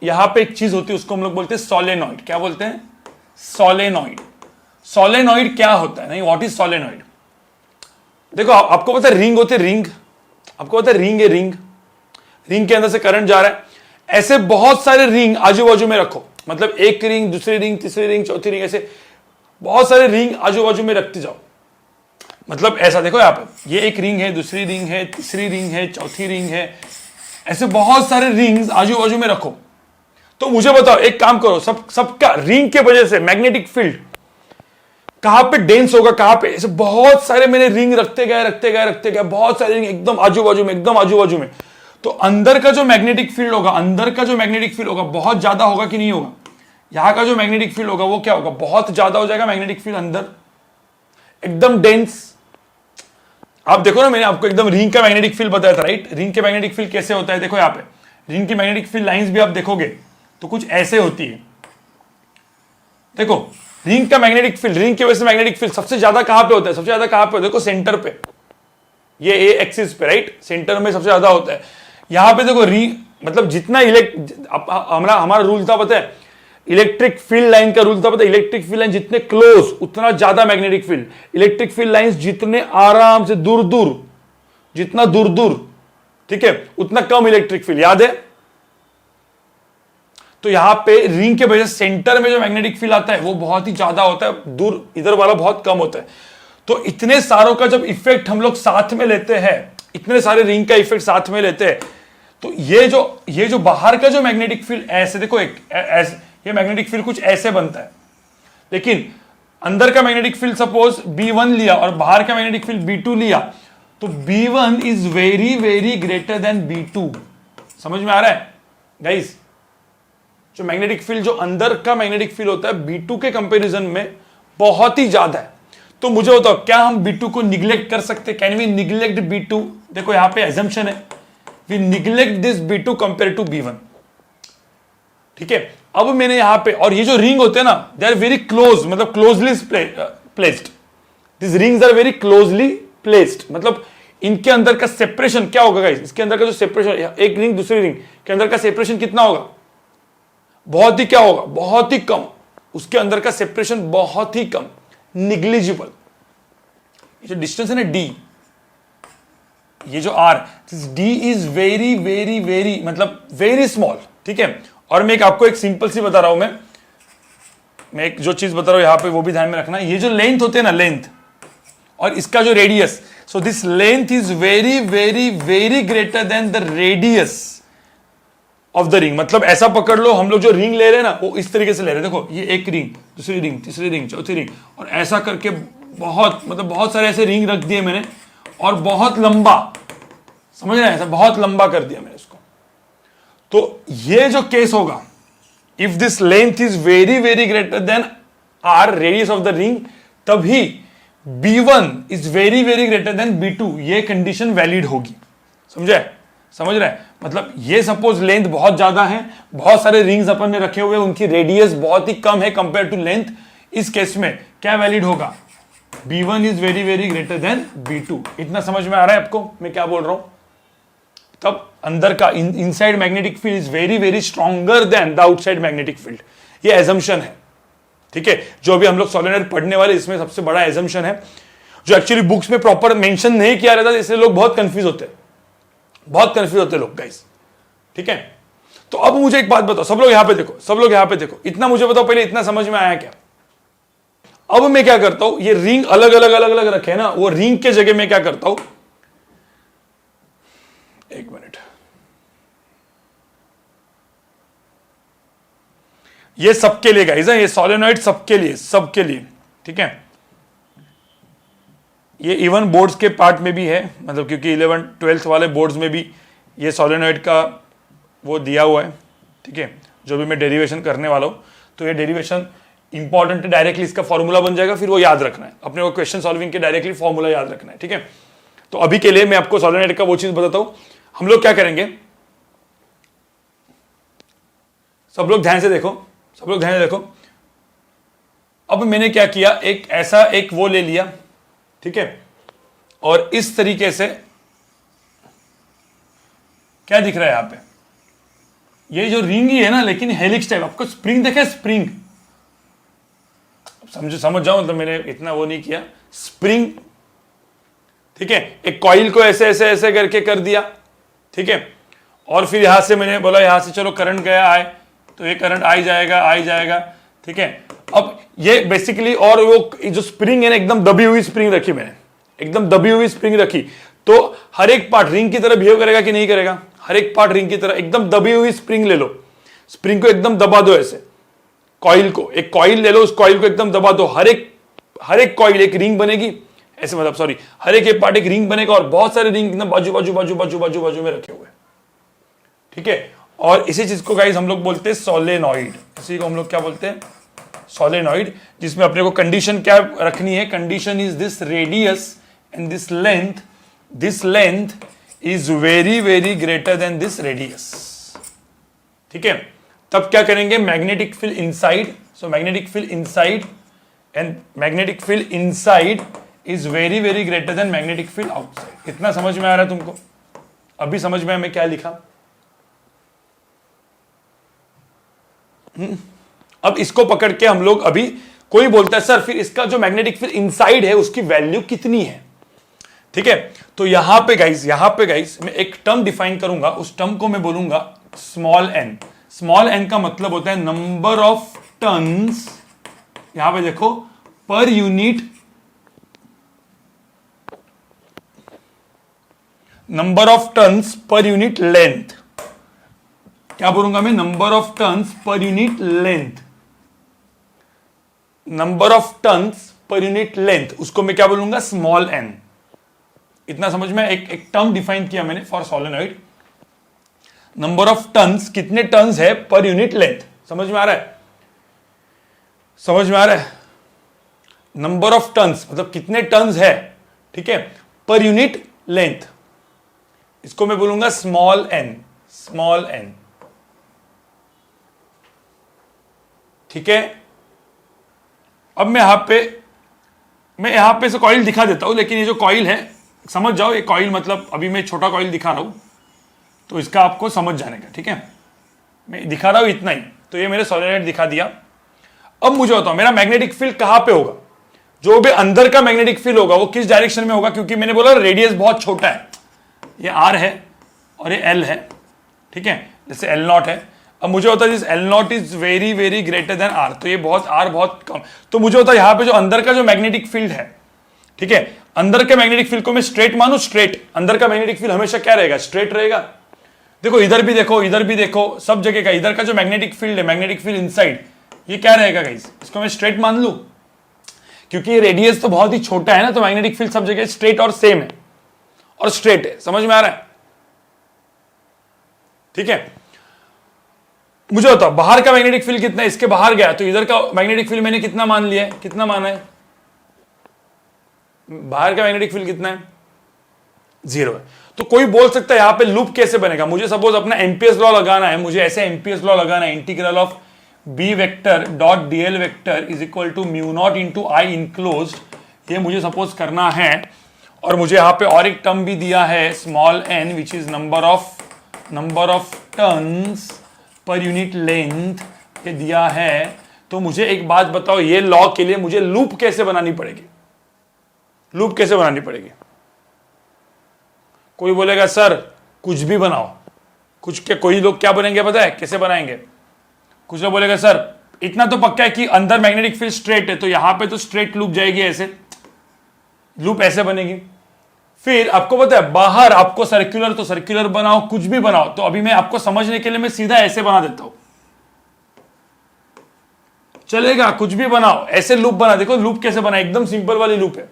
यहां पे एक चीज होती है, उसको हम लोग बोलते हैं सोलेनॉइड। क्या बोलते हैं? सोलेनॉइड। सोलेनॉइड क्या होता है? नहीं, व्हाट इज सोलेनॉइड? देखो आपको पता है रिंग होते, रिंग, आपको पता है रिंग है, रिंग, रिंग के अंदर से करंट जा रहा है। ऐसे बहुत सारे रिंग आजू बाजू में रखो, मतलब एक रिंग, दूसरी रिंग, तीसरी रिंग, चौथी रिंग, ऐसे बहुत सारे रिंग आजू बाजू में रखते जाओ। मतलब ऐसा देखो यहाँ पे, ये एक रिंग है, दूसरी रिंग है, तीसरी रिंग है, चौथी रिंग है, ऐसे बहुत सारे रिंग्स आजू बाजू में रखो। तो मुझे बताओ, एक काम करो, सबका रिंग के वजह से मैग्नेटिक फील्ड कहां पे डेंस होगा, कहां पे? ऐसे बहुत सारे मैंने रिंग रखते गए, बहुत सारे रिंग एकदम आजू बाजू में, एकदम आजू बाजू में। तो अंदर का जो मैग्नेटिक फील्ड होगा, अंदर का जो मैग्नेटिक फील्ड होगा बहुत ज्यादा होगा कि नहीं होगा? यहां का जो मैग्नेटिक फील्ड होगा वो क्या होगा? बहुत ज्यादा हो जाएगा मैग्नेटिक फील्ड, अंदर एकदम डेंस। आप देखो ना, मैंने आपको एकदम रिंग का मैग्नेटिक फील्ड बताया था, राइट? रिंग के मैग्नेटिक फील्ड कैसे होता है? देखो यहाँ पे रिंग की मैग्नेटिक फील्ड लाइंस भी आप देखोगे तो कुछ ऐसे होती है। देखो रिंग का मैग्नेटिक फील्ड, रिंग की वजह से मैग्नेटिक फील्ड सबसे ज्यादा कहां पे होता है? सबसे ज्यादा कहां पे? देखो सेंटर पे, ये ए एक्सिस पे, राइट? सेंटर में सबसे ज्यादा होता है। यहां पे देखो रिंग, मतलब जितना हमारा रूल था पता है, इलेक्ट्रिक फील्ड लाइन का रूल था पता है, इलेक्ट्रिक फील्ड लाइन जितने क्लोज उतना ज्यादा magnetic field, electric field lines जितने आराम से दूर दूर, जितना दूर दूर, ठीक है, उतना कम इलेक्ट्रिक फील्ड, याद है? तो यहां पे रिंग के वजह से सेंटर में जो मैग्नेटिक फील्ड आता है वो बहुत ही ज्यादा होता है, दूर इधर वाला बहुत कम होता है। तो इतने सारों का जब इफेक्ट हम लोग साथ में लेते हैं, इतने सारे रिंग का इफेक्ट साथ में लेते हैं, तो ये जो बाहर का जो मैग्नेटिक फील्ड ऐसे देखो, ऐसे ये मैग्नेटिक फील्ड कुछ ऐसे बनता है, लेकिन अंदर का मैग्नेटिक फील्ड सपोज B1 लिया और बाहर का मैग्नेटिक फील्ड B2 लिया, तो B1 is very very greater than B2। समझ में आ रहा है गाइस? जो मैग्नेटिक फील्ड, जो अंदर का मैग्नेटिक फील्ड होता है B2 के कंपैरिजन में बहुत ही ज्यादा है। तो मुझे बताओ, क्या हम B2 को निग्लेक्ट कर सकते? Can we neglect B2? देखो यहां पे एजम्पशन है, we neglect this B2 compare to B1, ठीक है? अब मैंने यहां पे, और ये जो रिंग होते हैं ना, दे आर वेरी क्लोज, मतलब closely placed, this rings are very closely placed, मतलब इनके अंदर का सेपरेशन क्या होगा गाइस? इसके अंदर का जो सेपरेशन, एक रिंग दूसरी रिंग के अंदर का सेपरेशन कितना होगा? बहुत ही क्या होगा? बहुत ही कम। उसके अंदर का सेपरेशन बहुत ही कम, निग्लिजिबल। ये जो डिस्टेंस है ना D, ये जो R, D is very very very, मतलब वेरी स्मॉल, ठीक है? और मैं आपको एक सिंपल सी बता रहा हूं, मैं एक जो चीज बता रहा हूं यहां पे वो भी ध्यान में रखना। ये जो लेंथ होते हैं ना, लेंथ और इसका जो radius, so this length is very very very greater then the radius of the ring. मतलब ऐसा पकड़ लो, हम लोग जो रिंग ले रहे हैं ना वो इस तरीके से ले रहे हैं। देखो ये एक रिंग, दूसरी रिंग, तीसरी रिंग, चौथी रिंग, और ऐसा करके बहुत, मतलब बहुत सारे ऐसे रिंग रख दिए मैंने, और बहुत लंबा, समझ रहे हैं? ऐसा बहुत लंबा कर दिया मैंने इसको। तो ये जो केस होगा, if this length is very very greater than R radius of the ring, तभी B1 is very very greater than B2, ये कंडीशन वैलिड होगी। समझे? समझ रहे हैं? मतलब ये सपोज लेंथ बहुत ज्यादा है, बहुत सारे रिंग्स अपन ने रखे हुए, उनकी रेडियस बहुत ही कम है कंपेयर टू लेंथ। इस केस में क्या वैलिड होगा? B1 is very very greater than B2। इतना समझ में आ रहा है आपको मैं क्या बोल रहा हूं? तब अंदर का inside magnetic field is very very stronger than the outside magnetic field. ये एजम्पशन है, ठीक है? जो भी हम लोग सोलेनॉइड पढ़ने वाले, इसमें सबसे बड़ा एजम्पशन है, जो एक्चुअली बुक्स में प्रॉपर मेंशन नहीं किया रहता, इसलिए लोग बहुत कंफ्यूज होते हैं, बहुत कंफ्यूज होते लोग गाइस, ठीक है? तो अब मुझे एक बात बताओ, सब लोग यहां पे देखो, सब लोग यहां पे देखो, इतना मुझे बताओ पहले, इतना समझ में आया क्या? अब मैं क्या करता हूं, ये रिंग अलग अलग अलग अलग रखे ना, वो रिंग के जगह मैं क्या करता हूं, एक मिनट, ये सबके लिए गाइस है, ये सोलेनॉइड सबके लिए, सबके लिए, ठीक है? ये इवन बोर्ड्स के पार्ट में भी है, मतलब क्योंकि 11th 12th वाले बोर्ड्स में भी ये सोलेनॉइड का वो दिया हुआ है, ठीक है? जो भी मैं डेरिवेशन करने वाला हूं, तो ये डेरिवेशन इंपॉर्टेंट है, डायरेक्टली इसका फॉर्मूला बन जाएगा, फिर वो याद रखना है अपने को, क्वेश्चन सॉल्विंग के डायरेक्टली फॉर्मूला याद रखना है, ठीक है? तो अभी के लिए मैं आपको सोलेनॉइड का वो चीज बताता हूं। हम लोग क्या करेंगे, सब लोग ध्यान से देखो, सब लोग ध्यान से देखो। अब मैंने क्या किया, एक ऐसा एक वो ले लिया, ठीक है? और इस तरीके से क्या दिख रहा है यहां पे, ये जो रिंग ही है ना, लेकिन हेलिक्स टाइप। आपको स्प्रिंग देखे, स्प्रिंग समझ जाओ, मतलब मैंने इतना वो नहीं किया। स्प्रिंग, ठीक है, एक कॉइल को ऐसे ऐसे ऐसे करके कर दिया, ठीक है, और फिर यहां से मैंने बोला यहां से चलो करंट गया आए, तो ये करंट आ ही जाएगा, ठीक है। अब ये बेसिकली, और वो जो स्प्रिंग है ना, एकदम दबी हुई स्प्रिंग रखी मैंने, एकदम दबी हुई स्प्रिंग रखी, तो हर एक पार्ट रिंग की तरह बिहेव करेगा कि नहीं करेगा? हर एक पार्ट रिंग की तरह। एकदम दबी हुई स्प्रिंग ले लो, स्प्रिंग को एकदम दबा दो ऐसे, कॉइल को, एक कॉइल ले लो, उस कॉइल को एकदम दबा दो, हर एक कॉइल एक रिंग बनेगी ऐसे, मतलब सॉरी, हर एक पार्ट एक रिंग बनेगा, और बहुत सारे रिंग एकदम बाजू बाजू बाजू बाजू बाजू बाजू में रखे हुए, ठीक है। और इसी चीज को गाइस हम लोग बोलते हैं सोलेनॉइड। इसी को हम लोग क्या बोलते हैं? सोलेनॉइड। जिसमें अपने को कंडीशन क्या रखनी है? Condition is this radius and this length is very very greater then this radius, ठीक है। तब क्या करेंगे? Magnetic field inside, so magnetic field inside and magnetic field inside is very very greater then magnetic field outside. इतना समझ में आ रहा है तुमको? अभी समझ में मैं क्या लिखा? अब इसको पकड़ के हम लोग, अभी कोई बोलता है सर फिर इसका जो मैग्नेटिक फील्ड इनसाइड है उसकी वैल्यू कितनी है, ठीक है। तो यहां पे गाइस मैं एक टर्म डिफाइन करूंगा, उस टर्म को मैं बोलूंगा स्मॉल एन। स्मॉल एन का मतलब होता है नंबर ऑफ टन्स, यहां पे देखो, per unit, number of turns per unit length. क्या बोलूंगा मैं? Number of turns per unit length, number of turns per unit length, उसको मैं क्या बोलूंगा? Small N. इतना समझ में? एक टर्म डिफाइन किया मैंने for solenoid, number of turns, कितने टन्स है पर यूनिट लेंथ। समझ में आ रहा है? समझ में आ रहा है? नंबर ऑफ टन्स मतलब कितने टन्स है, ठीक है, पर यूनिट लेंथ, इसको मैं बोलूंगा स्मॉल एन, स्मॉल एन, ठीक है। अब मैं यहां पे से कॉइल दिखा देता हूं, लेकिन ये जो कॉइल है समझ जाओ, ये कॉइल मतलब अभी मैं छोटा कॉइल दिखा रहा हूं, तो इसका आपको समझ जाने का, ठीक है। मैं दिखा रहा हूं इतना ही, तो ये मेरे सोलेनॉइड दिखा दिया। अब मुझे बताओ मेरा मैग्नेटिक फील्ड कहां पे होगा? जो भी अंदर का मैग्नेटिक फील्ड होगा वो किस डायरेक्शन में होगा? क्योंकि मैंने बोला रेडियस बहुत छोटा है, ये आर है और ये एल है, ठीक है, जैसे एल नॉट है। अब मुझे होता है L naught is very very greater than R, तो ये बहुत आर बहुत कम, तो मुझे होता है यहाँ पे जो अंदर का जो मैग्नेटिक फील्ड है, ठीक है, अंदर के मैग्नेटिक फील्ड को मैं स्ट्रेट मानू, स्ट्रेट, अंदर का मैग्नेटिक फील्ड हमेशा क्या रहेगा? स्ट्रेट रहेगा। देखो इधर भी देखो, इधर भी देखो, सब जगह का इधर का जो मैग्नेटिक फील्ड है, मैग्नेटिक फील्ड इनसाइड, ये क्या रहेगा गाइस? इसको मैं स्ट्रेट मान लू, क्योंकि ये रेडियस तो बहुत ही छोटा है ना, तो मैग्नेटिक फील्ड सब जगह स्ट्रेट और सेम है और स्ट्रेट है। समझ में आ रहा है? ठीक है। मुझे बताओ बाहर का मैग्नेटिक फील्ड कितना है? इसके बाहर गया तो इधर का मैग्नेटिक फील्ड मैंने कितना मान लिया है? कितना माना है? बाहर का मैग्नेटिक फील्ड कितना है? 0 है। तो कोई बोल सकता है यहां पे लूप कैसे बनेगा? मुझे सपोज अपना एम्पियर्स लॉ लगाना है, मुझे ऐसे एम्पियर्स लॉ लगाना है, integral of B vector dot DL vector is equal to mu naught into I enclosed. ये मुझे सपोज करना है, और मुझे यहां पे और एक टर्म भी दिया है small N, which is number of turns पर यूनिट लेंथ, ये दिया है। तो मुझे एक बात बताओ, ये लॉ के लिए मुझे लूप कैसे बनानी पड़ेगी? लूप कैसे बनानी पड़ेगी? कोई बोलेगा सर कुछ भी बनाओ, कोई लोग क्या बनेंगे पता है कैसे बनाएंगे? कुछ लोग बोलेगा सर इतना तो पक्का है कि अंदर मैग्नेटिक फील्ड स्ट्रेट है, तो यहां पे तो स्ट्रेट लूप जाएगी, ऐसे लूप ऐसे बनेगी। फिर आपको पता है बाहर आपको सर्कुलर, तो सर्कुलर बनाओ, कुछ भी बनाओ। तो अभी मैं आपको समझने के लिए मैं सीधा ऐसे बना देता हूं, चलेगा? कुछ भी बनाओ, ऐसे लूप बना। देखो लूप कैसे बना, एकदम सिंपल वाली लूप है।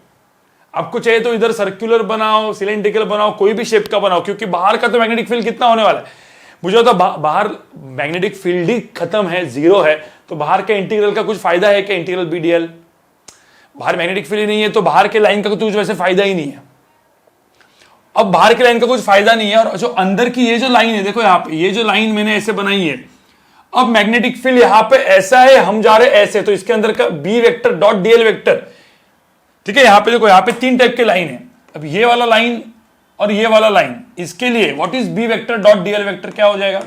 आपको चाहिए तो इधर सर्कुलर बनाओ, सिलेंड्रिकल बनाओ, कोई भी शेप का बनाओ, क्योंकि बाहर का तो मैग्नेटिक फील्ड कितना होने वाला है? मुझे तो बाहर मैग्नेटिक फील्ड ही खत्म है, 0 है, तो बाहर के इंटीग्रल का कुछ फायदा है क्या? इंटीग्रल बीडीएल, बाहर मैग्नेटिक फील्ड ही नहीं है, तो बाहर के लाइन का कुछ वैसे फायदा ही नहीं है। अब बाहर के लाइन का कुछ फायदा नहीं है, और जो अंदर की ये जो लाइन है, देखो यहाँ पे ये जो लाइन मैंने ऐसे बनाई है, अब मैग्नेटिक फील्ड यहां पे ऐसा है, हम जा रहे ऐसे, तो इसके अंदर का B vector dot DL vector, ठीक है। यहां पे देखो, यहां पे 3 टाइप के लाइन है। अब ये वाला लाइन और ये वाला लाइन, इसके लिए what is B vector dot DL vector क्या हो जाएगा?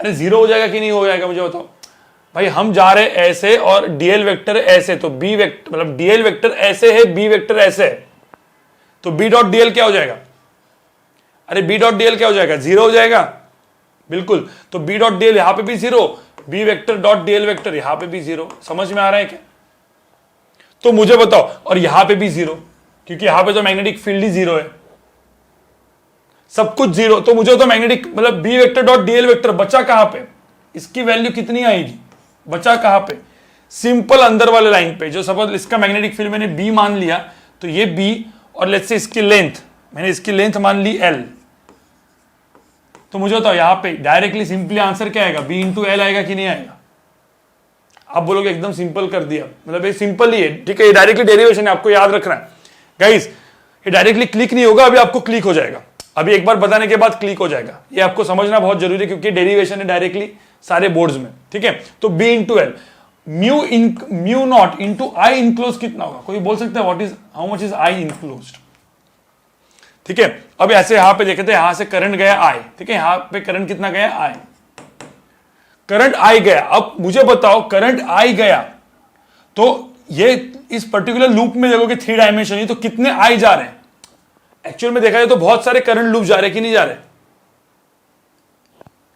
अरे जीरो हो जाएगा कि नहीं हो जाएगा मुझे बताओ भाई। हम जा रहे ऐसे और डीएल वेक्टर ऐसे, तो बी वेक्टर मतलब डीएल वेक्टर ऐसे है, बी वेक्टर ऐसे है, तो बी डॉट डीएल क्या हो जाएगा? अरे बी डॉट डीएल क्या हो जाएगा? जीरो हो जाएगा, बिल्कुल। तो बी डॉट डीएल यहां पे भी zero, B vector dot DL vector यहां पे भी जीरो। समझ में आ रहा है क्या? तो मुझे बताओ, और यहां पे भी जीरो, क्योंकि यहां पे तो मैग्नेटिक फील्ड ही जीरो है, सब कुछ जीरो। तो मुझे तो मैग्नेटिक मतलब B vector dot DL vector बचा कहां पे? इसकी वैल्यू कितनी आएगी? बचा कहां पे? सिंपल अंदर वाले लाइन पे। जो सपोज इसका मैग्नेटिक फील्ड मैंने बी मान लिया, तो ये बी और लेट्स से इसकी लेंथ, मैंने इसकी लेंथ मान ली एल। तो मुझे बताओ यहां पे डायरेक्टली सिंपली आंसर क्या आएगा? बी इंटू एल आएगा कि नहीं आएगा? आप बोलोगे एकदम सिंपल कर दिया, मतलब ये सिंपल ही है, ठीक है, ये डायरेक्टली डेरिवेशन है, आपको याद रखना है गाइस। ये डायरेक्टली क्लिक नहीं होगा, अभी आपको क्लिक हो जाएगा, अभी एक बार बताने के बाद क्लिक हो जाएगा। ये आपको समझना बहुत जरूरी है, क्योंकि डेरिवेशन है डायरेक्टली सारे बोर्ड्स में, ठीक है। तो B into L, mu naught into I enclose कितना होगा? कोई बोल सकता है what is, how much is I enclosed? ठीक है, अब ऐसे यहां पे देखे थे, यहां से करंट गया आई, ठीक है, यहां पे करंट कितना गया? आई, करंट आई गया। अब मुझे बताओ करंट आई गया तो ये इस पर्टिकुलर लूप में देखोगे 3 डायमेंशन ही, तो कितने आई जा रहे हैं? एक्चुअल में देखा जाए तो बहुत सारे करंट लूप जा रहे हैं कि नहीं जा रहे?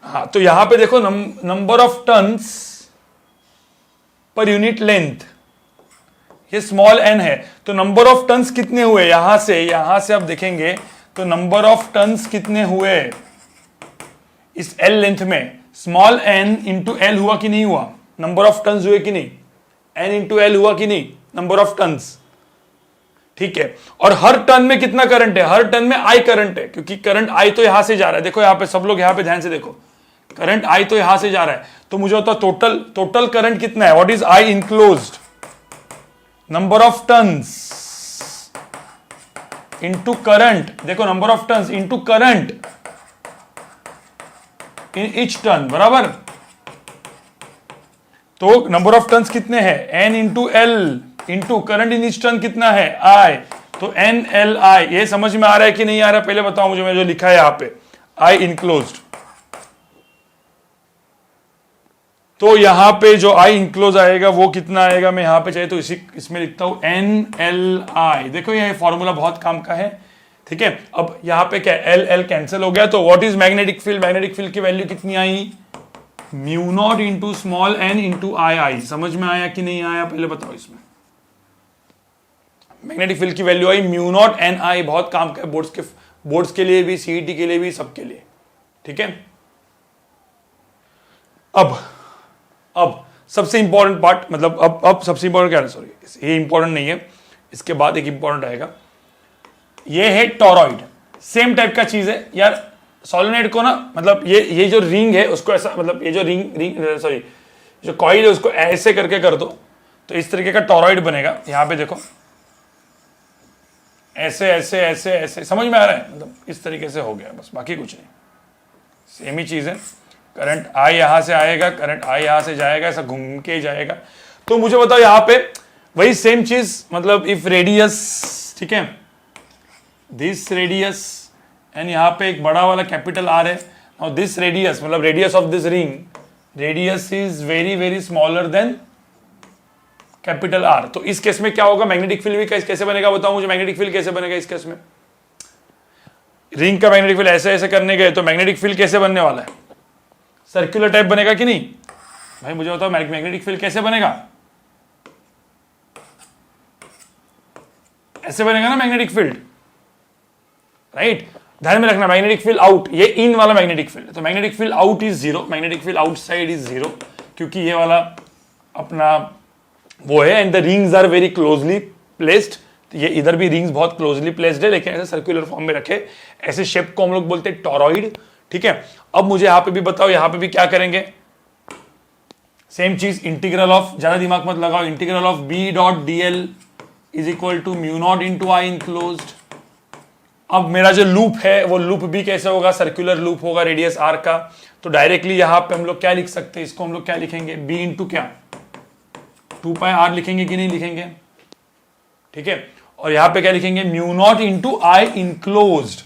हाँ, तो यहां पे देखो नंबर ऑफ टर्न्स पर यूनिट लेंथ, ये स्मॉल एन है, तो नंबर ऑफ टर्न्स कितने हुए? यहां से आप देखेंगे तो नंबर ऑफ टर्न्स कितने हुए इस एल लेंथ में? स्मॉल एन इंटू एल हुआ कि नहीं हुआ? नंबर ऑफ टर्न्स हुए कि नहीं? एन इंटू एल हुआ कि नहीं? नंबर ऑफ टर्न्स, ठीक है। और हर टर्न में कितना करंट है? हर टर्न में आई करंट है, क्योंकि करंट आई तो यहां से जा रहा है। देखो यहां पे सब लोग यहां पे ध्यान से देखो, करंट आई तो यहां से जा रहा है, तो मुझे होता टोटल करंट कितना है? What is I enclosed? Number of turns into current, देखो number of turns into current in each turn, बराबर। तो नंबर ऑफ टर्न्स कितने हैं? N into L into current in each turn कितना है? आई, तो एन एल आई। ये समझ में आ रहा है कि नहीं आ रहा है? पहले बताओ मुझे, मैं जो लिखा है यहां पे आई इनक्लोज्ड, तो यहां पे जो आई इंक्लोज आएगा वो कितना आएगा? मैं यहां पे चाहे तो इसमें लिखता हूं एन एल आई। देखो ये फॉर्मूला बहुत काम का है, ठीक है। अब यहां पे क्या, एल एल कैंसिल हो गया, तो what is magnetic field? Magnetic field की वैल्यू कितनी आई? Mu naught into small N into I I. समझ में आया कि नहीं आया? पहले बताओ इसमें मैग्नेटिक फील्ड की value I mu naught N I. बहुत काम का है बोर्ड्स के लिए भी, सीईटी के लिए भी, सबके लिए, ठीक है। अब सबसे इंपॉर्टेंट पार्ट, मतलब अब सबसे इंपॉर्टेंट क्या है? सॉरी, ये इंपॉर्टेंट नहीं है, इसके बाद एक इंपॉर्टेंट आएगा। ये है टॉरॉइड, सेम टाइप का चीज है यार। सोलेनोइड को ना, मतलब ये जो रिंग है उसको ऐसा, मतलब ये जो रिंग जो कॉइल है उसको ऐसे करके कर दो, तो इस तरीके का टॉरॉइड बनेगा। यहां पे देखो ऐसे ऐसे ऐसे ऐसे, समझ में आ रहा है? मतलब इस तरीके से हो गया, बस, बाकी कुछ नहीं, सेम ही चीज है। करंट आई यहां से आएगा, करंट आई यहां से जाएगा, ऐसा घूम के जाएगा। तो मुझे बताओ यहां पे वही सेम चीज, मतलब इफ रेडियस, ठीक है, दिस रेडियस एंड यहां पे एक बड़ा वाला कैपिटल आर है, और दिस रेडियस मतलब radius of this ring, radius is very very smaller than capital R. तो इस केस में क्या होगा? मैग्नेटिक फील्ड भी कैसे बनेगा? बताओ मुझे, मैग्नेटिक फील्ड कैसे बनेगा इस केस में? रिंग का मैग्नेटिक फील्ड ऐसे ऐसे करने गए तो मैग्नेटिक फील्ड कैसे बनने वाला है? सर्कुलर टाइप बनेगा कि नहीं? भाई मुझे बताओ मैग्नेटिक फील्ड कैसे बनेगा? ऐसे बनेगा ना मैग्नेटिक फील्ड, राइट। ध्यान में रखना, मैग्नेटिक फील्ड आउट, ये इन वाला मैग्नेटिक फील्ड, तो magnetic field out is zero, magnetic field outside is zero, क्योंकि ये वाला अपना वो है, and the rings are very closely placed. ये इधर भी रिंग्स बहुत क्लोजली प्लेस्ड है, लेकिन ऐसे सर्कुलर फॉर्म में रखे, ऐसे शेप को हम लोग बोलते हैं टॉरॉइड, ठीक है। अब मुझे यहां पे भी बताओ, यहां पे भी क्या करेंगे? सेम चीज, इंटीग्रल ऑफ, ज्यादा दिमाग मत लगाओ, integral of B dot D L is equal to mu naught into I enclosed. अब मेरा जो लूप है वो लूप भी कैसे होगा? सर्कुलर लूप होगा, रेडियस आर का। तो डायरेक्टली यहां पे हम लोग क्या लिख सकते हैं? इसको हम लोग क्या लिखेंगे? बी इंटू क्या, 2 पाई आर लिखेंगे कि नहीं लिखेंगे? ठीक है। और यहां पे क्या लिखेंगे? Mu naught into I enclosed.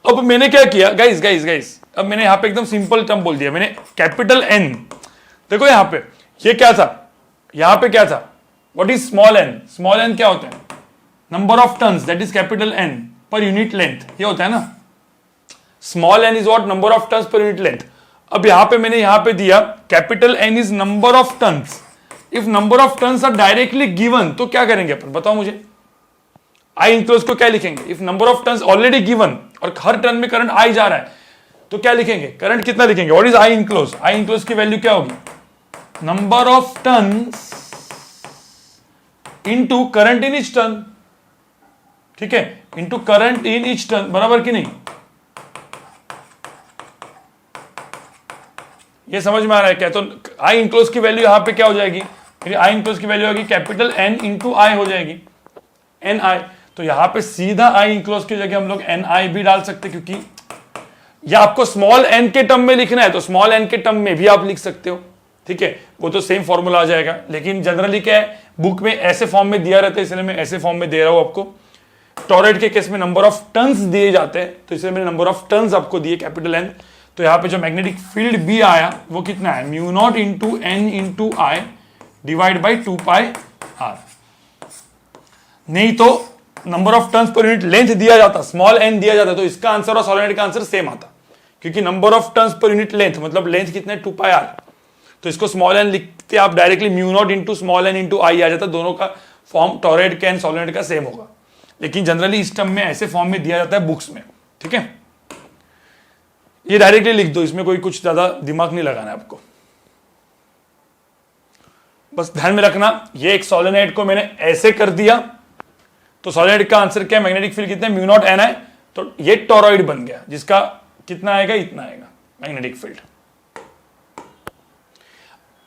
अब मैंने क्या किया गाइस, अब मैंने यहां पे एकदम सिंपल टर्म बोल दिया, मैंने कैपिटल एन, देखो यहां पे ये क्या था, यहां पे क्या था, what is small N, small N क्या होता है, number of turns, that is capital N per unit length, ये होता है ना, small N is what, number of turns per unit length. अब यहां पे मैंने यहां पे दिया capital N is number of turns, if number of turns are directly given तो क्या करेंगे अपन, बताओ मुझे, आई इंक्लोज को क्या लिखेंगे, if number of turns already given और हर टन में करंट आई जा रहा है तो क्या लिखेंगे, करंट कितना लिखेंगे, what is I enclose, I enclose की वैल्यू क्या होगी, number of turns into current in each turn, ठीक है, into current in each turn, बराबर कि नहीं, ये समझ में आ रहा है क्या, तो आई इंक्लोज की वैल्यू यहां पे क्या हो जाएगी, आई इंक्लोज की वैल्यू होगी कैपिटल एन इंटू आई हो जाएगी, एन आई, तो यहां पे सीधा आई इंक्लोज की जगह हम लोग एन आई भी डाल सकते, क्योंकि या आपको स्मॉल एन के टर्म में लिखना है तो स्मॉल एन के टर्म में भी आप लिख सकते हो, ठीक है, वो तो सेम फॉर्मूला आ जाएगा, लेकिन जनरली क्या है बुक में ऐसे फॉर्म में दिया रहता है, इसलिए मैं ऐसे फॉर्म में दे रहा हूं आपको। टॉरेट के केस में नंबर ऑफ टन्स दिए जाते हैं तो इसलिए मैंने नंबर ऑफ टन्स आपको दिए कैपिटल एन, तो यहां पे जो मैग्नेटिक फील्ड भी आया वो कितना है, mu naught into N into I divide by 2πr, नहीं तो नंबर ऑफ टर्न्स पर यूनिट लेंथ दिया जाता, स्मॉल एन दिया जाता, तो इसका आंसर और सोलेनोइड का आंसर सेम आता, क्योंकि नंबर ऑफ टर्न्स पर यूनिट लेंथ मतलब लेंथ कितने 2πr, तो इसको स्मॉल एन लिखते आप directly mu naught into small N into I आ जाता, दोनों का फॉर्म टॉरेड का एंड सोलेनोइड का सेम होगा, लेकिन जनरली इस टर्म में ऐसे फॉर्म में दिया जाता है बुक्स में, ठीक है, ये डायरेक्टली लिख दो, इसमें कोई कुछ ज्यादा दिमाग नहीं लगाना है आपको, बस ध्यान में रखना, ये एक सोलेनोइड को मैंने ऐसे कर दिया तो सोलेनोइड का आंसर क्या है, मैग्नेटिक फील्ड कितना है, म्यू नॉट एन है, तो ये टॉरॉइड बन गया जिसका कितना आएगा, इतना आएगा मैग्नेटिक फील्ड।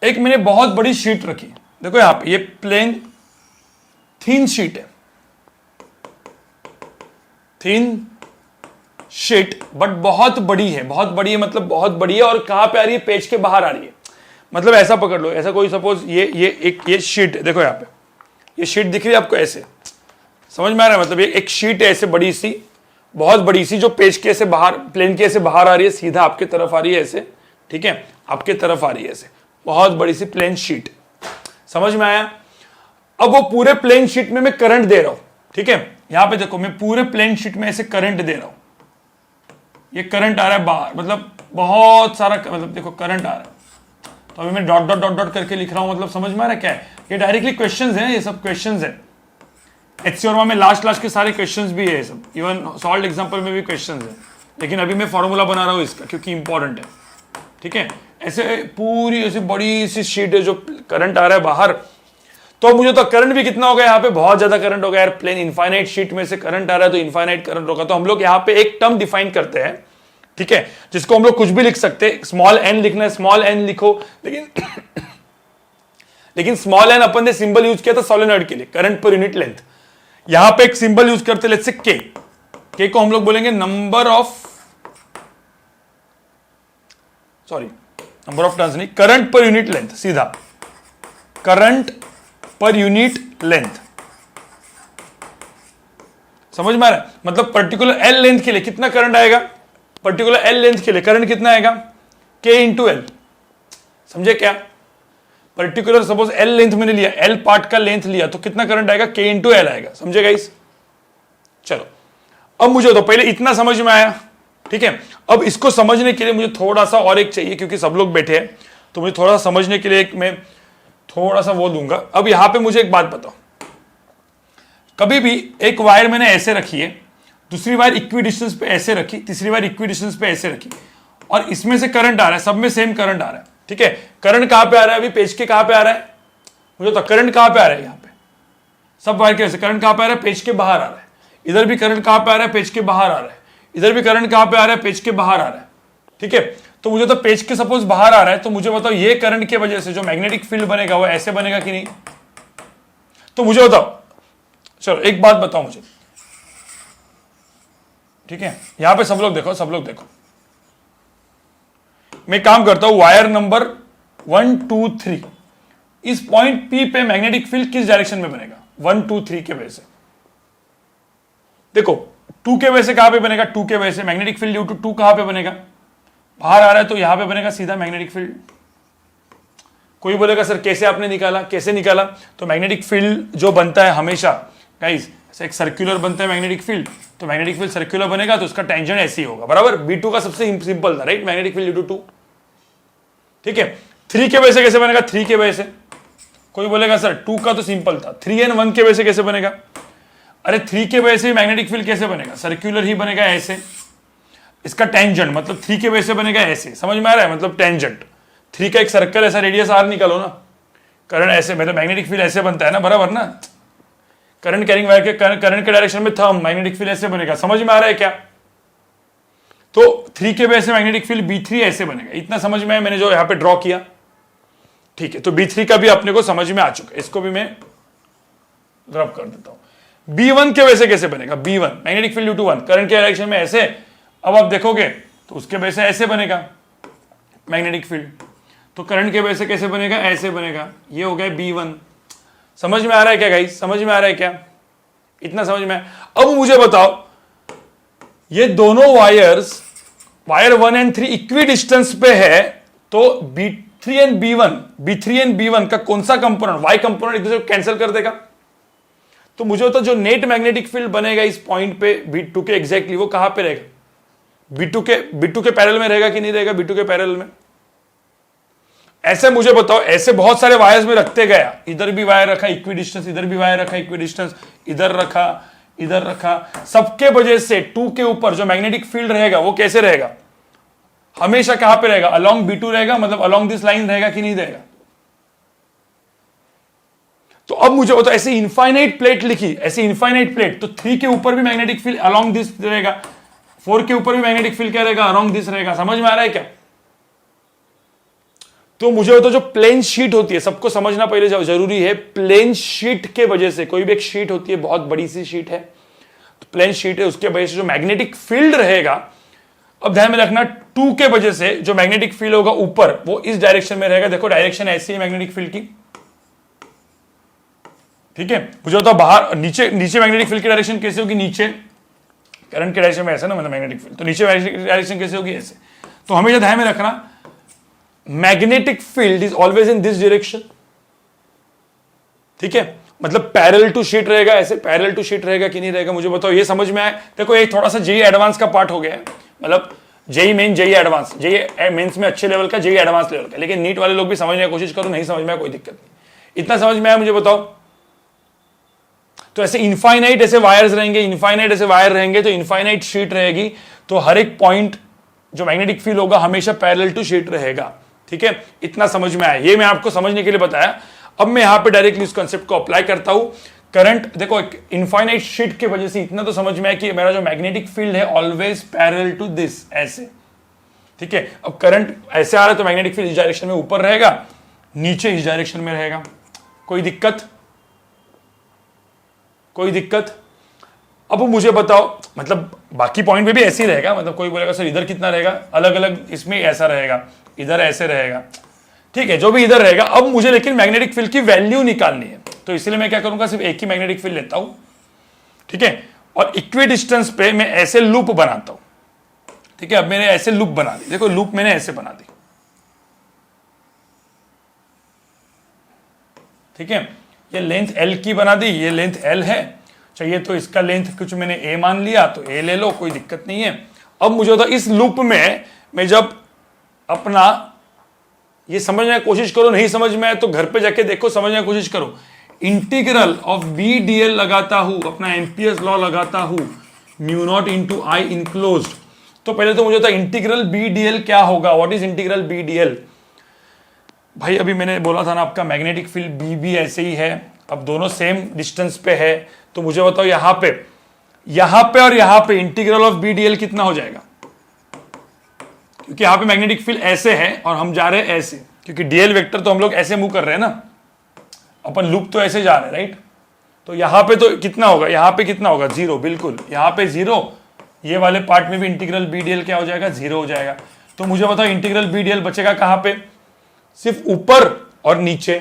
एक मैंने बहुत बड़ी शीट रखी, देखो यहां पे ये प्लेन थिन शीट है, थिन शीट बट बहुत बड़ी है, बहुत बड़ी है मतलब बहुत बड़ी है, और कहां पे आ रही है, पेज के बाहर आ रही है, मतलब ऐसा पकड़ लो, ऐसा कोई सपोज ये शीट है, देखो यहां पे ये शीट दिख रही है आपको, ऐसे समझ में आ रहा है, मतलब ये एक शीट है ऐसे बड़ी सी, बहुत बड़ी सी, जो पेज के ऐसे बाहर, प्लेन के ऐसे बाहर आ रही है, सीधा आपके तरफ आ रही है ऐसे, ठीक है, आपके तरफ आ रही है ऐसे, बहुत बड़ी सी प्लेन शीट, समझ में आया। अब वो पूरे प्लेन शीट में मैं करंट दे रहा हूं, ठीक है, यहां पे देखो मैं पूरे प्लेन शीट में ऐसे करंट दे रहा हूं, ये करंट आ रहा है बाहर, मतलब बहुत सारा, मतलब देखो करंट आ रहा है, तो अभी मैं डॉट डॉट डॉट डॉट करके लिख रहा हूं, मतलब समझ में आ रहा है क्या है, ये डायरेक्टली क्वेश्चंस हैं, ये सब क्वेश्चंस हैं, एचसीओरमा में लास्ट के सारे क्वेश्चंस भी है सब, इवन सॉल्व एग्जांपल में भी क्वेश्चंस है, लेकिन अभी मैं फॉर्मूला बना रहा हूं इसका क्योंकि इंपॉर्टेंट है, ठीक है, ऐसे पूरी ऐसी बड़ी सी शीट है जो करंट आ रहा है बाहर, तो मुझे तो करंट भी कितना होगा, यहाँ पे बहुत ज्यादा करंट होगा यार, प्लेन इनफाइनाइट शीट में से करंट आ रहा है तो इनफाइनाइट करंट होगा, तो हम लोग यहाँ पे एक टर्म डिफाइन करते हैं, ठीक है, जिसको हम लोग कुछ भी लिख सकते हैं, स्मॉल एन लिखना है स्मॉल एन लिखो, लेकिन स्मॉल एन अपन ने सिंबल यूज किया था सोलेनोइड के लिए, करंट पर यूनिट लेंथ, यहां पे एक सिंबल यूज करते लेट्स से के को हम लोग बोलेंगे नंबर ऑफ टर्न्स नहीं, करंट पर यूनिट लेंथ, सीधा करंट पर यूनिट लेंथ, समझ में आ रहा है, मतलब पर्टिकुलर एल लेंथ के लिए कितना करंट आएगा, पर्टिकुलर एल लेंथ के लिए करंट कितना आएगा, के इंटू एल, समझे क्या, पर्टिकुलर सपोज एल लेंथ मैंने लिया, एल पार्ट का लेंथ लिया तो कितना करंट आएगा, के इंटू एल आएगा, समझे गाइस। चलो अब मुझे तो पहले इतना समझ में आया, ठीक है, अब इसको समझने के लिए मुझे थोड़ा सा और एक चाहिए, क्योंकि सब लोग बैठे हैं तो मुझे थोड़ा सा समझने के लिए एक मैं थोड़ा सा वो दूंगा। अब यहां पे मुझे एक बात बताओ, कभी भी एक वायर मैंने ऐसे रखी है, दूसरी वायर इक्वी डिस्टेंस पे ऐसे रखी, तीसरी वायर इक्वी डिस्टेंस पे ऐसे रखी, और इसमें से करंट आ रहा है, सब में सेम करंट आ रहा है, ठीक है, करंट कहां पे आ रहा है, अभी पेज के कहां पे आ रहा है, मुझे तो करंट कहां पे आ रहा है, यहां पे सब वायर के ऐसे करंट कहां पे आ रहा है, पेज के बाहर आ रहा है, इधर भी करंट कहां पे आ रहा है, पेज के बाहर आ रहा है, इधर भी करंट कहां पे आ रहा है, पेज के बाहर आ रहा है, ठीक है, तो मुझे तो पेज के सपोज बाहर आ रहा है, तो मुझे बताओ ये करंट की वजह से जो मैग्नेटिक फील्ड बनेगा वो ऐसे बनेगा कि नहीं, तो मुझे बताओ, चलो एक बात बताओ मुझे, ठीक है, यहां पे सब लोग देखो, सब लोग देखो, मैं काम करता हूं, वायर नंबर 1 2 3, इस पॉइंट P पे मैग्नेटिक फील्ड किस डायरेक्शन में बनेगा, 1 2 3 के वजह से, देखो 2 के वजह से कहां पे बनेगा, 2 के वजह से मैग्नेटिक फील्ड ड्यू टू 2 कहां पे बनेगा, बाहर आ रहा है तो यहां पे बनेगा सीधा मैग्नेटिक फील्ड। कोई बोलेगा सर कैसे आपने निकाला, कैसे निकाला? तो मैग्नेटिक फील्ड जो बनता है हमेशा गाइस, एक सर्कुलर बनता है मैग्नेटिक फील्ड, तो मैग्नेटिक फील्ड सर्कुलर बनेगा तो उसका टेंजेंट ऐसे ही होगा, बराबर। B2 का सबसे सिंपल था, right, magnetic field due to 2। ठीक है, 3 के वजह से कैसे बनेगा? 3 के वजह से। कोई बोलेगा सर 2 का तो सिंपल था, 3 एंड 1 के वजह से कैसे बनेगा? अरे 3 के वजह से मैग्नेटिक फील्ड कैसे बनेगा? सर्कुलर ही बनेगा ऐसे, इसका टेंजेंट मतलब 3 के वजह से बनेगा ऐसे, समझ में आ रहा है? मतलब टेंजेंट 3 का एक सर्कल ऐसा रेडियस R निकालो ना, करंट ऐसे, मतलब मैग्नेटिक फील्ड ऐसे बनता है ना, बराबर ना। करंट कैरिंग वायर के करंट के डायरेक्शन में थंब, मैग्नेटिक फील्ड ऐसे बनेगा, समझ में आ रहा है क्या? तो 3 के वजह से मैग्नेटिक फील्ड B3 ऐसे बनेगा, इतना समझ में है मैंने जो यहां पे ड्रॉ किया। ठीक है, तो B3 का भी अपने को समझ में आ चुका है, इसको भी मैं रब कर देता हूं। B1 के वजह से कैसे बनेगा? B1 magnetic field due to 1, current के डायरेक्शन में ऐसे, अब आप देखोगे तो उसके वजह से ऐसे बनेगा मैग्नेटिक फील्ड, तो करंट के वजह से कैसे बनेगा? ऐसे बनेगा, ये हो गया B1। समझ में आ रहा है क्या गाइस? समझ में आ रहा है क्या? इतना समझ में? अब मुझे बताओ, ये दोनों wires, wire 1 and 3 equi distance पे है, तो B3 एंड B1 का कौन सा कंपोनेंट, Y कंपोनेंट एक दूसरे को कैंसिल कर देगा। तो मुझे बताओ जो नेट मैग्नेटिक फील्ड बनेगा इस पॉइंट पे B2 के एग्जैक्टली, वो कहां पे रहेगा? B2 के पैरेलल में रहेगा कि नहीं रहेगा? B2 के पैरेलल में। ऐसे मुझे बताओ, ऐसे बहुत सारे वायर्स में रखते गया, इधर भी वायर रखा इक्वी डिस्टेंस, इधर भी वायर रखा इक्वी डिस्टेंस, इधर रखा, इधर रखा, सबके वजह से 2 के ऊपर जो मैग्नेटिक फील्ड रहेगा वो कैसे रहेगा? हमेशा कहां पे रहेगा? अलोंग B2 रहेगा, मतलब अलोंग दिस लाइन रहेगा कि नहीं रहेगा? तो अब मुझे बताओ, ऐसे इनफाइनाइट प्लेट लिखी, ऐसे इनफाइनाइट प्लेट, तो 3 के ऊपर भी मैग्नेटिक फील्ड अलोंग दिस रहेगा, 4 के ऊपर भी मैग्नेटिक फील्ड क्या रहेगा? अलोंग दिस रहेगा। समझ में आ रहा है क्या? तो मुझे बताओ जो प्लेन शीट होती है, सबको समझना पहले जरूरी है, प्लेन शीट के वजह से, कोई भी एक शीट होती है, बहुत बड़ी सी शीट है, तो प्लेन शीट है, उसके वजह से जो मैग्नेटिक फील्ड रहेगा, अब ध्यान में रखना, 2 के वजह से जो मैग्नेटिक फील्ड होगा ऊपर, वो इस डायरेक्शन में रहेगा। देखो डायरेक्शन ऐसी है मैग्नेटिक फील्ड की, ठीक है। मुझे बताओ बाहर, नीचे मैग्नेटिक फील्ड की डायरेक्शन कैसे होगी? नीचे करंट के डायरेक्शन में ऐसा ना, मतलब मैग्नेटिक फील्ड, तो नीचे डायरेक्शन कैसे होगी? ऐसे। तो हमेशा ध्यान में रखना, magnetic field is always in this direction, ठीक है। मतलब पैरेलल टू शीट रहेगा, ऐसे पैरेलल टू शीट रहेगा कि नहीं रहेगा? मुझे बताओ, ये समझ में आए? देखो ये थोड़ा सा जेई एडवांस का पार्ट हो गया है, मतलब JEE main, JEE advance, JEE mains में अच्छे लेवल का, जेई एडवांस लेवल का, लेकिन नीट वाले लोग भी समझने की कोशिश करो, नहीं समझ में आया कोई दिक्कत नहीं। इतना समझ में आया मुझे बताओ? तो ऐसे इनफाइनाइट ऐसे वायर्स रहेंगे, इनफाइनाइट ऐसे वायर रहेंगे, तो इनफाइनाइट शीट रहेगी, तो हर एक पॉइंट जो मैग्नेटिक फील्ड होगा हमेशा पैरेलल टू शीट रहेगा, ठीक है। इतना समझ में आया, ये मैं आपको समझने के लिए बताया। अब मैं यहां पे डायरेक्टली इस कॉन्सेप्ट को अप्लाई करता हूं। करंट देखो, इनफाइनाइट शीट की वजह से इतना तो समझ में आया कि मेरा जो मैग्नेटिक फील्ड है ऑलवेज पैरेलल टू दिस, ऐसे, ठीक है। अब करंट ऐसे आ रहा है तो मैग्नेटिक फील्ड इस डायरेक्शन में ऊपर रहेगा, नीचे इस डायरेक्शन में रहेगा। कोई दिक्कत? कोई दिक्कत? अब मुझे बताओ, मतलब बाकी पॉइंट पे भी ऐसे ही रहेगा, मतलब कोई बोलेगा सर इधर कितना रहेगा, अलग अलग इसमें ऐसा रहेगा, इधर ऐसे रहेगा, ठीक है, जो भी इधर रहेगा। अब मुझे लेकिन मैग्नेटिक फील्ड की वैल्यू निकालनी है, तो इसलिए मैं क्या करूंगा, सिर्फ एक ही मैग्नेटिक फील्ड लेता हूं, ठीक है, और इक्वी डिस्टेंस पे मैं ऐसे लूप बनाता हूं, ठीक है। अब मैंने ऐसे लूप बना दी, देखो लूप मैंने ऐसे बना दी, ठीक है। ये लेंथ L की बना दी, ये लेंथ L है, चाहिए तो इसका लेंथ कुछ मैंने A मान लिया तो A ले लो, कोई दिक्कत नहीं है। अब मुझे होता इस लूप में मैं जब अपना ये समझने की कोशिश करो, नहीं समझ में आए तो घर पे जाके देखो, समझने की कोशिश करो। इंटीग्रल ऑफ BDL लगाता हूं, अपना एम्पियर्स लॉ लगाता हूं, mu naught into I enclosed. तो पहले तो मुझे होता इंटीग्रल BDL क्या होगा, व्हाट इज इंटीग्रल BDL? भाई अभी मैंने बोला था ना, आपका मैग्नेटिक फील्ड B भी ऐसे ही है, अब दोनों सेम डिस्टेंस पे है, तो मुझे बताओ यहां पे और यहां पे इंटीग्रल ऑफ BDL कितना हो जाएगा? क्योंकि यहां पे मैग्नेटिक फील्ड ऐसे है और हम जा रहे हैं ऐसे, क्योंकि DL वेक्टर तो हम लोग ऐसे मूव कर रहे हैं ना, अपन लूप तो ऐसे जा रहे हैं, राइट। तो यहां पे तो कितना होगा, यहां पे कितना होगा? 0, बिल्कुल, यहां पे 0, ये वाले पार्ट में भी इंटीग्रल BDL क्या हो जाएगा? 0 हो जाएगा। तो मुझे बताओ इंटीग्रल BDL बचेगा कहां पे? सिर्फ ऊपर और नीचे,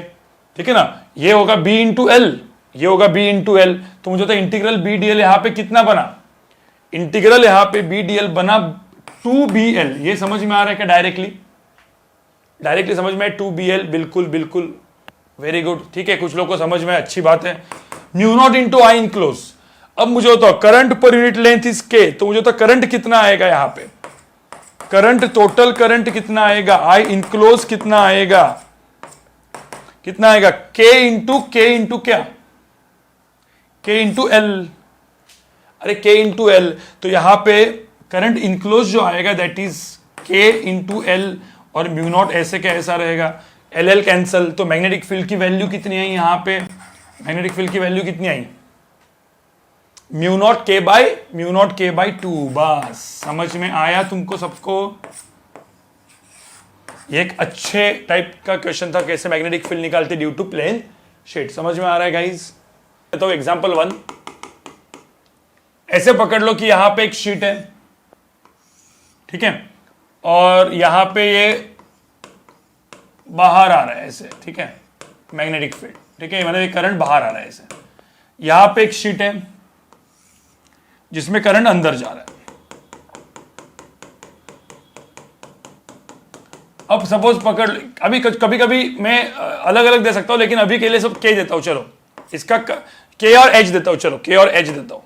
ठीक है ना। ये होगा B इंटू एल, ये होगा B इंटू एल। तो मुझे तो इंटीग्रल BDL यहां पे कितना बना? इंटीग्रल यहां पे BDL बना 2BL, ये समझ में आ रहा है क्या? डायरेक्टली समझ में है 2BL, बिल्कुल बिल्कुल, वेरी गुड, ठीक है, कुछ लोग को समझ में, अच्छी बात है। Mu naught into I enclose. अब मुझे बताओ करंट पर यूनिट लेंथ इज के, तो मुझे तो करंट कितना आएगा यहां पे, करंट, टोटल करंट कितना आएगा, आई इनक्लोज कितना आएगा, के इंटू क्या, के इंटू एल, अरे के इंटू एल, तो यहां पे करंट इनक्लोज जो आएगा दैट इज के इंटू एल, और म्यू नॉट ऐसे का ऐसा रहेगा, एल एल कैंसल, तो मैग्नेटिक फील्ड की वैल्यू कितनी आई यहां पे, मैग्नेटिक फील्ड की वैल्यू कितनी आई, म्यू नॉट के बाई 2। बस समझ में आया तुमको सबको? ये एक अच्छे टाइप का क्वेश्चन था, कैसे मैग्नेटिक फील्ड निकालते ड्यू टू प्लेन शीट। समझ में आ रहा है गाइस? तो एग्जांपल 1, ऐसे पकड़ लो कि यहां पे एक शीट है, ठीक है, और यहां पे ये बाहर आ रहा है ऐसे, ठीक है, मैग्नेटिक फील्ड, ठीक है, मतलब करंट बाहर आ रहा है ऐसे, यहां पे एक शीट है जिसमें करंट अंदर जा रहा है। अब सपोज पकड़, अभी कभी कभी मैं अलग अलग दे सकता हूं, लेकिन अभी के लिए सब के देता हूं, चलो इसका के और एच देता हूं, चलो के और एच देता हूं,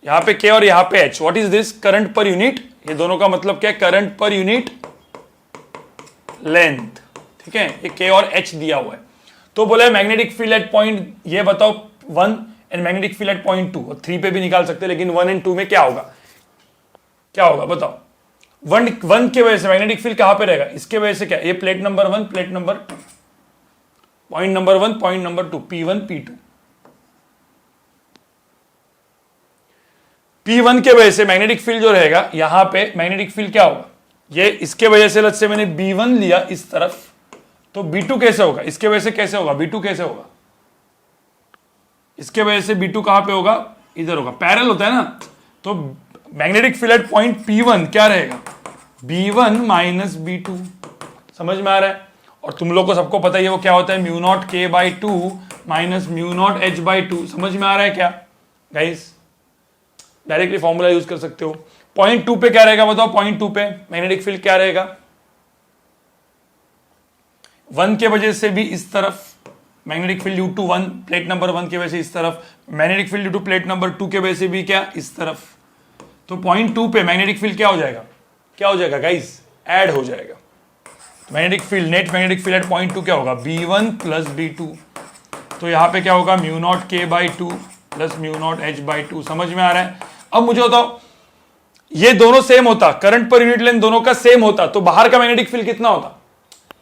यहां पे के और यहां पे H. What is this? Current per unit, ये दोनों का मतलब क्या है, करंट पर यूनिट लेंथ, ठीक है, ये के और एच दिया हुआ है। तो बोले मैग्नेटिक फील्ड एट पॉइंट, ये बताओ 1 and magnetic field at point 2, और 3 पे भी निकाल सकते हैं, लेकिन 1 एंड 2 में क्या होगा बताओ? 1 के वजह से मैग्नेटिक फील्ड कहां पे रहेगा, इसके वजह से क्या, ये plate number 1, plate number 2, point number 1, point number 2, P1 P2। P1 के वजह से मैग्नेटिक फील्ड जो रहेगा यहां पे, मैग्नेटिक फील्ड क्या होगा, ये इसके वजह से लेट्स से मैंने B1 लिया इस तरफ, तो B2 कैसे होगा, इसके वजह से कैसे होगा, B2 कैसे होगा, इसके वजह से B2 कहां पे होगा, इधर होगा, पैरेलल होता है ना। तो magnetic field at point P1 क्या रहेगा, B1 माइनस B2। समझ में आ रहा है? और तुम लोग को सबको पता ही है वो क्या होता है, म्यू नॉट के by 2 minus mu naught H by 2। समझ में आ रहा है क्या गाइस? डायरेक्टली फॉर्मूला यूज कर सकते हो। पॉइंट 2 पे क्या रहेगा बताओ, पॉइंट 2 पे मैग्नेटिक फील्ड क्या रहेगा, 1 के वजह से भी इस तरफ magnetic field due to 1, plate number 1 की वजह से इस तरफ, magnetic field due to plate number 2 के वजह से भी क्या, इस तरफ। तो पॉइंट 2 पे मैग्नेटिक फील्ड क्या हो जाएगा गाइस, ऐड हो जाएगा। Magnetic field, net magnetic field at point 2 क्या होगा, B1 प्लस B2। तो यहां पे क्या होगा, म्यू नॉट के by 2 plus mu naught H by 2। समझ में आ रहा है? अब मुझे बताओ, ये दोनों सेम होता, करंट पर यूनिट लेंथ दोनों का सेम होता, तो बाहर का मैग्नेटिक फील्ड कितना होता,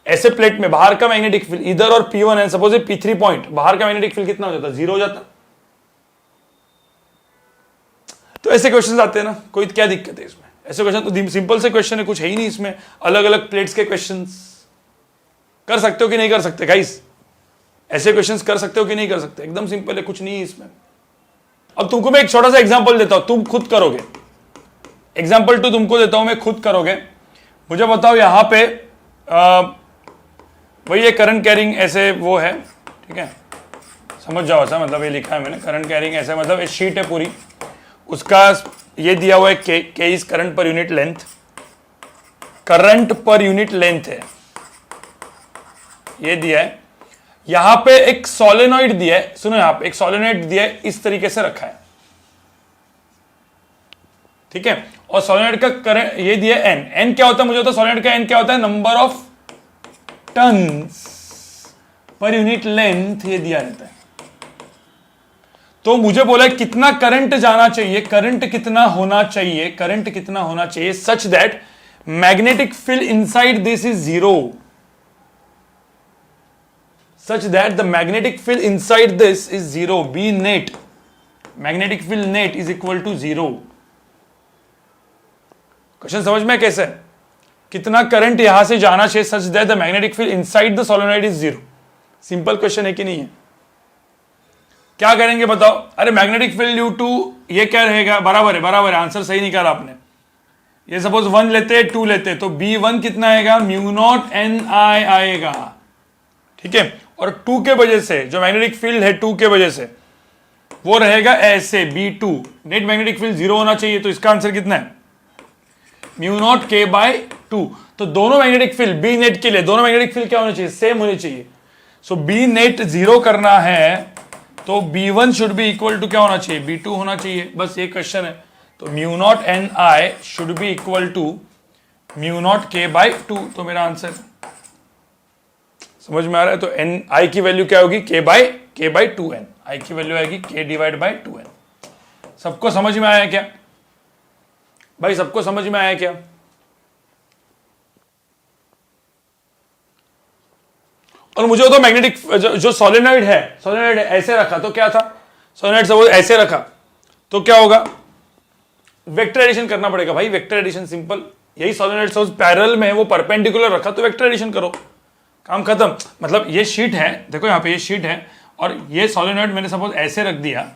ऐसे प्लेट में बाहर का मैग्नेटिक फील्ड इधर और P1 है, सपोज P3 पॉइंट, बाहर का मैग्नेटिक फील्ड कितना हो जाता, 0 हो जाता। तो ऐसे क्वेश्चन आते हैं ना, कोई क्या दिक्कत है इसमें? ऐसे क्वेश्चन तो सिंपल से क्वेश्चन है, कुछ है ही नहीं इसमें। अलग अलग प्लेट्स के क्वेश्चंस कर सकते हो कि नहीं कर सकते गाइस? ऐसे क्वेश्चंस कर सकते हो कि नहीं कर सकते? एकदम सिंपल है, कुछ नहीं है इसमें। अब तुमको मैं एक छोटा सा एग्जांपल देता हूं, तुम खुद करोगे। एग्जांपल 2 तुमको देता हूं मैं, खुद करोगे। मुझे बताओ यहां पे वही ये करंट कैरिंग ऐसे वो है, ठीक है, समझ जाओ ऐसा, मतलब ये लिखा है मैंने करंट कैरिंग ऐसे, मतलब ये शीट है पूरी, उसका ये दिया हुआ है के इज करंट पर यूनिट लेंथ, करंट पर यूनिट लेंथ है ये दिया है। यहां पे एक सोलेनॉइड दिया है, सुनो यहां पे एक सोलेनॉइड दिया है, इस तरीके से रखा है, ठीक है, और सोलेनॉइड का करंट ये दिया है एन क्या होता है मुझे होता है, सोलेनॉइड का एन क्या होता है, number of turns per unit length ये दिया रहता है। तो मुझे बोला कितना करंट जाना चाहिए, करंट कितना होना चाहिए, करंट कितना होना चाहिए such that magnetic field inside this is 0, such that the magnetic field inside this is 0, B net, magnetic field net is equal to 0। Question समझ में कैसे, कितना करंट यहां से जाना चाहिए such that the magnetic field inside the solenoid is 0। Simple question है कि नहीं है? क्या करेंगे बताओ? अरे मैग्नेटिक फील्ड ड्यू टू ये क्या रहेगा, बराबर है, आंसर सही निकाला आपने। ये सपोज 1 लेते 2 लेते, तो B1 कितना आएगा, म्यू नॉट NI आएगा, ठीक है, और 2 के वजह से जो मैग्नेटिक फील्ड है 2 के वजह से वो रहेगा ऐसे B2, नेट मैग्नेटिक फील्ड 0 होना चाहिए, तो इसका आंसर कितना है, म्यू नॉट के बाय 2। तो दोनों मैग्नेटिक फील्ड बी नेट के लिए दोनों मैग्नेटिक फील्ड क्या होने चाहिए, सेम होने चाहिए। सो बी नेट 0 करना है तो B1 should be equal to क्या होना चाहिए, B2 होना चाहिए। बस ये क्वेश्चन है। तो mu naught N I should be equal to mu naught K by 2। तो मेरा आंसर समझ में आ रहा है। तो एन आई की वैल्यू क्या होगी, के बाय 2n। आई की वैल्यू आएगी k डिवाइड बाय 2n। सबको समझ में आया क्या भाई, सबको समझ में आया क्या? और मुझे तो मैग्नेटिक जो सोलेनॉइड है ऐसे रखा तो क्या था, सोलेनॉइड सपोज ऐसे रखा तो क्या होगा, वेक्टर एडिशन करना पड़ेगा भाई, वेक्टर एडिशन सिंपल। यही सोलेनॉइड सपोज पैरेलल में है, वो परपेंडिकुलर रखा तो वेक्टर एडिशन करो, काम खत्म। मतलब ये शीट है, देखो यहां पे ये शीट है और ये सोलेनॉइड मैंने सपोज ऐसे रख दिया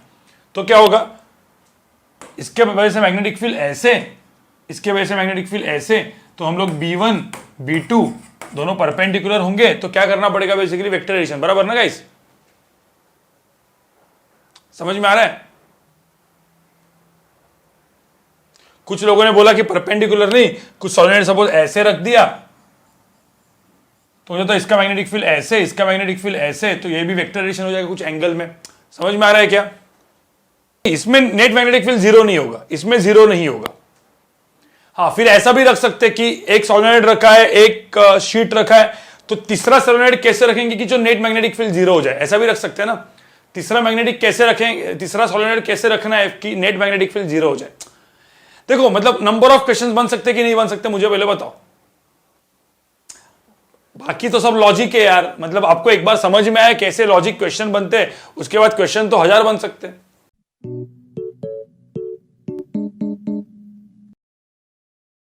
तो क्या होगा, इसके वजह से मैग्नेटिक फील्ड ऐसे, इसके वजह से मैग्नेटिक फील्ड ऐसे, तो हम लोग B1 B2 दोनों परपेंडिकुलर होंगे तो क्या करना पड़ेगा, बेसिकली वेक्टर एडिशन, बराबर ना गाइस? समझ में आ रहा है? कुछ लोगों ने बोला कि परपेंडिकुलर नहीं, कुछ सोलेनॉइड सपोज ऐसे रख दिया तो इसका मैग्नेटिक फील्ड ऐसे, इसका मैग्नेटिक फील्ड ऐसे, तो ये भी वेक्टर एडिशन हो जाएगा कुछ एंगल में। समझ में आ रहा है क्या? इसमें नेट मैग्नेटिक फील्ड 0 नहीं होगा, इसमें 0 नहीं होगा। हाँ, फिर ऐसा भी रख सकते कि एक सोलेनॉइड रखा है, एक शीट रखा है, तो तीसरा सोलेनॉइड कैसे रखेंगे कि जो नेट मैग्नेटिक फील्ड 0 हो जाए, ऐसा भी रख सकते हैं ना। तीसरा मैग्नेटिक कैसे रखेंगे, तीसरा सोलेनॉइड कैसे रखना है कि नेट मैग्नेटिक फील्ड 0 हो जाए। देखो मतलब नंबर ऑफ क्वेश्चंस बन सकते कि नहीं बन सकते, मुझे पहले बताओ। बाकी तो सब लॉजिक है यार, मतलब आपको एक बार समझ में आया कैसे लॉजिक क्वेश्चन बनते हैं, उसके बाद क्वेश्चन तो 1000 बन सकते हैं।